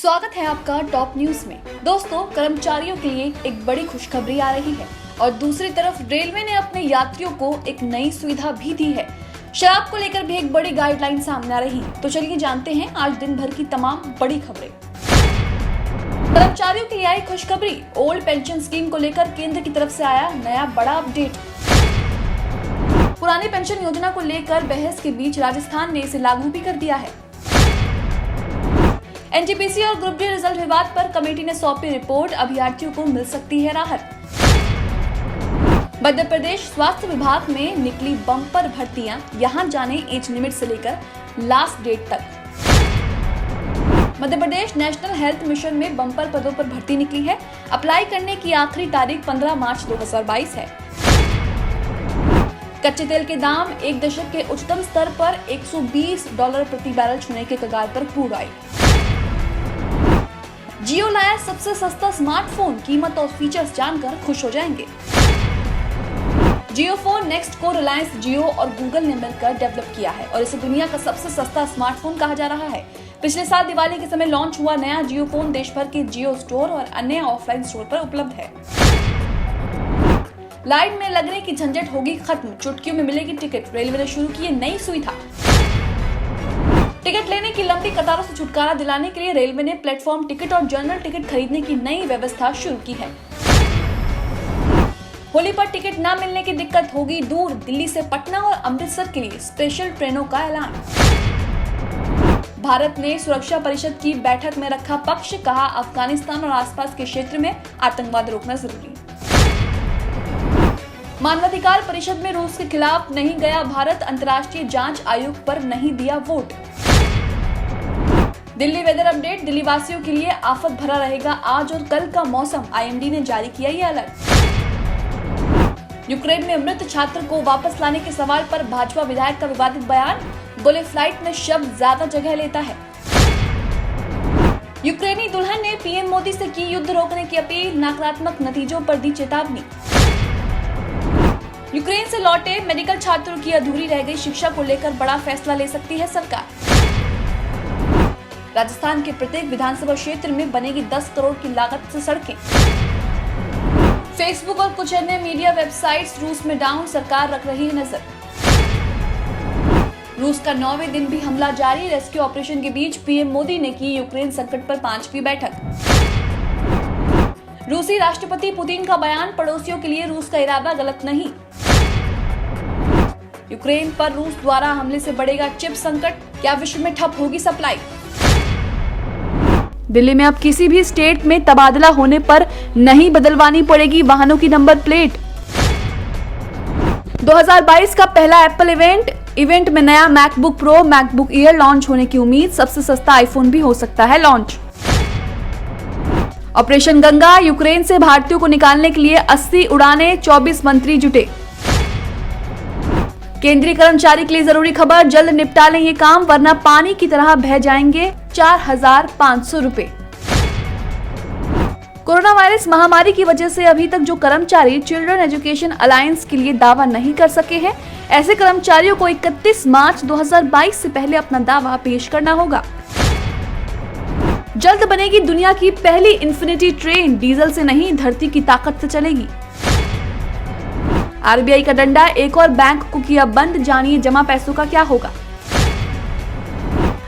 स्वागत है आपका टॉप न्यूज में। दोस्तों, कर्मचारियों के लिए एक बड़ी खुशखबरी आ रही है और दूसरी तरफ रेलवे ने अपने यात्रियों को एक नई सुविधा भी दी है। शराब को लेकर भी एक बड़ी गाइडलाइन सामने आ रही है। तो चलिए जानते हैं आज दिन भर की तमाम बड़ी खबरें। कर्मचारियों के लिए आई खुशखबरी। ओल्ड पेंशन स्कीम को लेकर केंद्र की तरफ से आया नया बड़ा अपडेट। पुरानी पेंशन योजना को लेकर बहस के बीच राजस्थान ने इसे लागू भी कर दिया है। एनटीपीसी और ग्रुप डी रिजल्ट विवाद पर कमेटी ने सौंपी रिपोर्ट। अभ्यर्थियों को मिल सकती है राहत। मध्य प्रदेश स्वास्थ्य विभाग में निकली बम्पर भर्तियां, यहां जाने एज लिमिट से लेकर लास्ट डेट तक। Madhya Pradesh national health mission में बम्पर पदों पर भर्ती निकली है। अप्लाई करने की आखिरी तारीख 15 मार्च 2022 है। कच्चे तेल के दाम एक दशक के उच्चतम स्तर पर $120 प्रति बैरल छूने के कगार पर क्रूड ऑयल। जियो लाया सबसे सस्ता स्मार्टफोन, कीमत और फीचर्स जानकर खुश हो जाएंगे। जियो फोन नेक्स्ट को रिलायंस जियो और गूगल ने मिलकर डेवलप किया है और इसे दुनिया का सबसे सस्ता स्मार्टफोन कहा जा रहा है। पिछले साल दिवाली के समय लॉन्च हुआ नया जियो फोन देश भर के जियो स्टोर और अन्य ऑफलाइन स्टोर पर उपलब्ध है। लाइन में लगने की झंझट होगी खत्म, चुटकियों में मिलेगी टिकट। रेलवे ने शुरू की नई सुविधा। टिकट लेने की लंबी कतारों से छुटकारा दिलाने के लिए रेलवे ने प्लेटफॉर्म टिकट और जनरल टिकट खरीदने की नई व्यवस्था शुरू की है। होली पर टिकट न मिलने की दिक्कत होगी दूर। दिल्ली से पटना और अमृतसर के लिए स्पेशल ट्रेनों का ऐलान। भारत ने सुरक्षा परिषद की बैठक में रखा पक्ष, कहा अफगानिस्तान और आसपास के क्षेत्र में आतंकवाद रोकना जरूरी। मानवाधिकार परिषद में रूस के खिलाफ नहीं गया भारत, अंतर्राष्ट्रीय जांच आयोग पर नहीं दिया वोट। Delhi weather update. दिल्ली वासियों के लिए आफत भरा रहेगा आज और कल का मौसम, आईएमडी ने जारी किया ये अलर्ट। यूक्रेन में मृत छात्र को वापस लाने के सवाल पर भाजपा विधायक का विवादित बयान, बोले फ्लाइट में शव ज्यादा जगह लेता है। यूक्रेनी दुल्हन ने पीएम मोदी से की युद्ध रोकने की अपील, नकारात्मक नतीजों पर दी चेतावनी। यूक्रेन से लौटे मेडिकल छात्रों की अधूरी रह गई शिक्षा को लेकर बड़ा फैसला ले सकती है सरकार। राजस्थान के प्रत्येक विधानसभा क्षेत्र में बनेगी 10 करोड़ की लागत से सड़कें। फेसबुक और कुछ अन्य मीडिया वेबसाइट्स रूस में डाउन, सरकार रख रही है नजर। रूस का 9वें दिन भी हमला जारी। रेस्क्यू ऑपरेशन के बीच पीएम मोदी ने की यूक्रेन संकट पर 5वीं बैठक। रूसी राष्ट्रपति पुतिन का बयान, पड़ोसियों के लिए रूस का इरादा गलत नहीं। यूक्रेन पर रूस द्वारा हमले से बढ़ेगा चिप संकट, क्या विश्व में ठप होगी सप्लाई। दिल्ली में अब किसी भी स्टेट में तबादला होने पर नहीं बदलवानी पड़ेगी वाहनों की नंबर प्लेट। 2022 का पहला एप्पल इवेंट में नया MacBook pro, MacBook air launch होने की उम्मीद। सबसे सस्ता आईफोन भी हो सकता है लॉन्च। ऑपरेशन गंगा। यूक्रेन से भारतीयों को निकालने के लिए 80 उड़ानें, 24 मंत्री जुटे। केंद्रीय कर्मचारी के लिए जरूरी खबर, जल्द निपटा लें ये काम वरना पानी की तरह बह जाएंगे 4,500 रुपए। कोरोना वायरस महामारी की वजह से अभी तक जो कर्मचारी चिल्ड्रन एजुकेशन अलायंस के लिए दावा नहीं कर सके हैं, ऐसे कर्मचारियों को 31 मार्च 2022 से पहले अपना दावा पेश करना होगा। जल्द बनेगी दुनिया की पहली इन्फिनिटी ट्रेन, डीजल से नहीं धरती की ताकत से चलेगी। आरबीआई का डंडा, एक और बैंक को किया बंद, जानिए जमा पैसों का क्या होगा।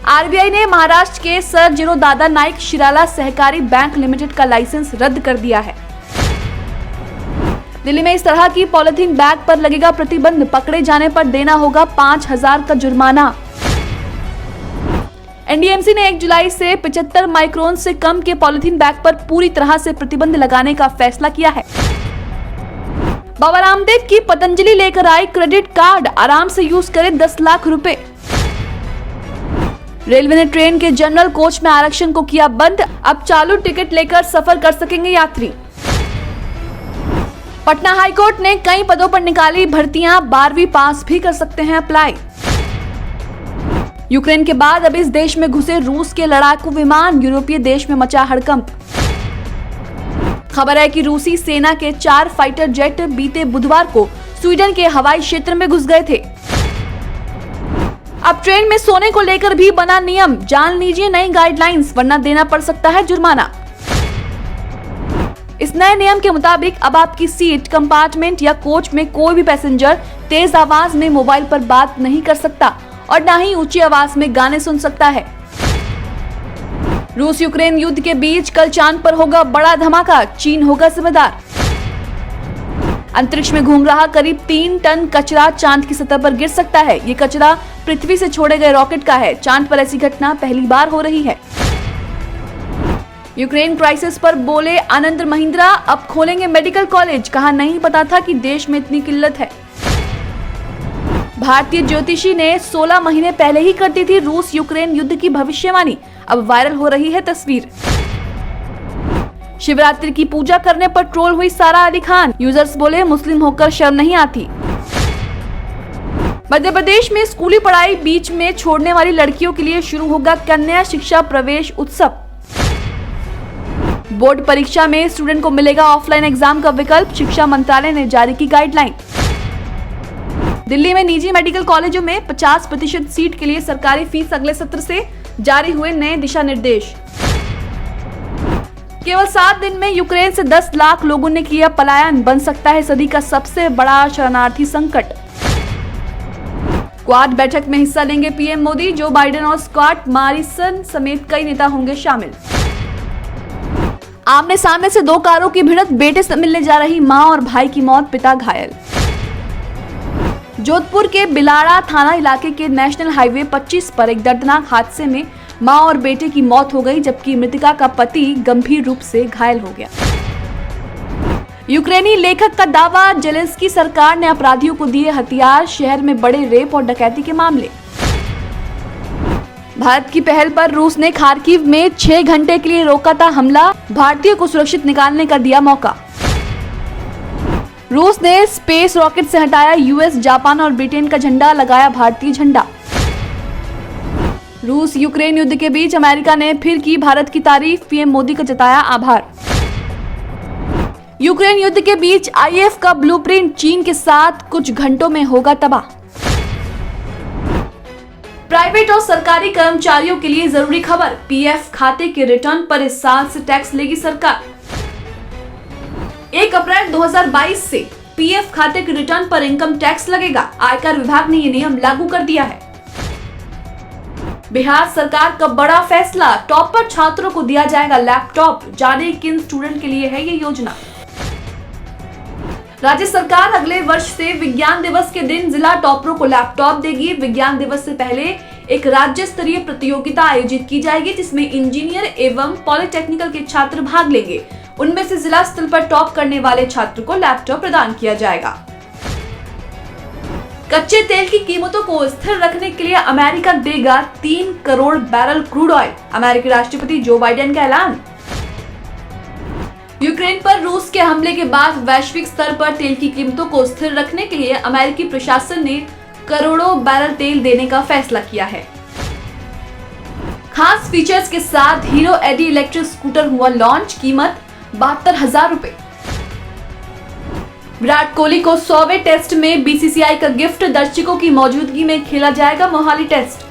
आरबीआई ने महाराष्ट्र के सर जीरो दादा नाइक शिराला सहकारी बैंक लिमिटेड का लाइसेंस रद्द कर दिया है। दिल्ली में इस तरह की पॉलिथीन बैग पर लगेगा प्रतिबंध, पकड़े जाने पर देना होगा 5,000 का जुर्माना। एनडीएमसी ने 1 जुलाई से 75 माइक्रोन से कम के पॉलिथीन बैग पर पूरी तरह से प्रतिबंध लगाने का फैसला किया है। बाबा रामदेव की पतंजलि लेकर आई क्रेडिट कार्ड, आराम से यूज करें 10 लाख रुपए। रेलवे ने ट्रेन के जनरल कोच में आरक्षण को किया बंद, अब चालू टिकट लेकर सफर कर सकेंगे यात्री। पटना हाईकोर्ट ने कई पदों पर निकाली भर्तियां, 12वीं पास भी कर सकते हैं अप्लाई। यूक्रेन के बाद अब इस देश में घुसे रूस के लड़ाकू विमान, यूरोपीय देश में मचा हड़कंप। खबर है कि रूसी सेना के 4 फाइटर जेट बीते बुधवार को स्वीडन के हवाई क्षेत्र में घुस गए थे। अब ट्रेन में सोने को लेकर भी बना नियम, जान लीजिए नई गाइडलाइंस, वरना देना पड़ सकता है जुर्माना। इस नए नियम के मुताबिक अब आपकी सीट, कंपार्टमेंट या कोच में कोई भी पैसेंजर तेज आवाज में मोबाइल पर बात नहीं कर सकता और न ही ऊंची आवाज में गाने सुन सकता है। रूस यूक्रेन युद्ध के बीच कल चांद पर होगा बड़ा धमाका, चीन होगा जिम्मेदार। अंतरिक्ष में घूम रहा करीब 3 टन कचरा चांद की सतह पर गिर सकता है। ये कचरा पृथ्वी से छोड़े गए रॉकेट का है। चांद पर ऐसी घटना पहली बार हो रही है। यूक्रेन क्राइसिस पर बोले आनंद महिंद्रा, अब खोलेंगे मेडिकल कॉलेज, कहा नहीं पता था कि देश में इतनी किल्लत है। भारतीय ज्योतिषी ने 16 महीने पहले ही कर दी थी रूस यूक्रेन युद्ध की भविष्यवाणी, अब वायरल हो रही है तस्वीर। शिवरात्रि की पूजा करने पर ट्रोल हुई सारा अली खान, यूजर्स बोले मुस्लिम होकर शर्म नहीं आती। मध्य प्रदेश में स्कूली पढ़ाई बीच में छोड़ने वाली लड़कियों के लिए शुरू होगा कन्या शिक्षा प्रवेश उत्सव। बोर्ड परीक्षा में स्टूडेंट को मिलेगा ऑफलाइन एग्जाम का विकल्प, शिक्षा मंत्रालय ने जारी की गाइडलाइन। दिल्ली में निजी मेडिकल कॉलेजों में 50% सीट के लिए सरकारी फीस अगले सत्र से जारी हुए नए दिशा निर्देश। केवल 7 दिन में यूक्रेन से 10 लाख लोगों ने किया पलायन, बन सकता है सदी का सबसे बड़ा शरणार्थी संकट। क्वाड बैठक में हिस्सा लेंगे पीएम मोदी, जो बाइडेन और स्कॉट मॉरिसन समेत कई नेता होंगे शामिल। आमने सामने से 2 कारों की भिड़ंत, बेटे से मिलने जा रही मां और भाई की मौत, पिता घायल। जोधपुर के बिलाड़ा थाना इलाके के नेशनल हाईवे 25 पर एक दर्दनाक हादसे में मां और बेटे की मौत हो गई, जबकि मृतका का पति गंभीर रूप से घायल हो गया। यूक्रेनी लेखक का दावा, जेलेंस्की सरकार ने अपराधियों को दिए हथियार, शहर में बड़े रेप और डकैती के मामले। भारत की पहल पर रूस ने खार्किव में 6 घंटे के लिए रोका था हमला, भारतीयों को सुरक्षित निकालने का दिया मौका। रूस ने स्पेस रॉकेट से हटाया यूएस, जापान और ब्रिटेन का झंडा, लगाया भारतीय झंडा। रूस यूक्रेन युद्ध के बीच अमेरिका ने फिर की भारत की तारीफ, पीएम मोदी का जताया आभार। यूक्रेन युद्ध के बीच आईएफ का ब्लूप्रिंट चीन के साथ कुछ घंटों में होगा तबाह। प्राइवेट और सरकारी कर्मचारियों के लिए जरूरी खबर, पीएफ खाते के रिटर्न पर इस साल से टैक्स लेगी सरकार। 1 अप्रैल 2022 से पीएफ खाते के रिटर्न पर इनकम टैक्स लगेगा। आयकर विभाग ने ये नियम लागू कर दिया है। बिहार सरकार का बड़ा फैसला, टॉपर छात्रों को दिया जाएगा लैपटॉप, जाने किन स्टूडेंट के लिए है ये योजना। राज्य सरकार अगले वर्ष से विज्ञान दिवस के दिन जिला टॉपरों को लैपटॉप देगी। विज्ञान दिवस से पहले एक राज्य स्तरीय प्रतियोगिता आयोजित की जाएगी, जिसमें इंजीनियर एवं पॉलिटेक्निकल के छात्र भाग लेंगे। उनमें से जिला स्तर पर टॉप करने वाले छात्र को लैपटॉप प्रदान किया जाएगा। कच्चे तेल की कीमतों को स्थिर रखने के लिए अमेरिका देगा 3 करोड़ बैरल क्रूड ऑयल, अमेरिकी राष्ट्रपति जो बाइडेन का ऐलान। यूक्रेन पर रूस के हमले के बाद वैश्विक स्तर पर तेल की कीमतों को स्थिर रखने के लिए अमेरिकी प्रशासन ने करोड़ों बैरल तेल देने का फैसला किया है। खास फीचर्स के साथ हीरो एडी इलेक्ट्रिक स्कूटर हुआ लॉन्च, कीमत 72,000 रुपए। विराट कोहली को 100वें टेस्ट में बीसीसीआई का गिफ्ट, दर्शकों की मौजूदगी में खेला जाएगा मोहाली टेस्ट।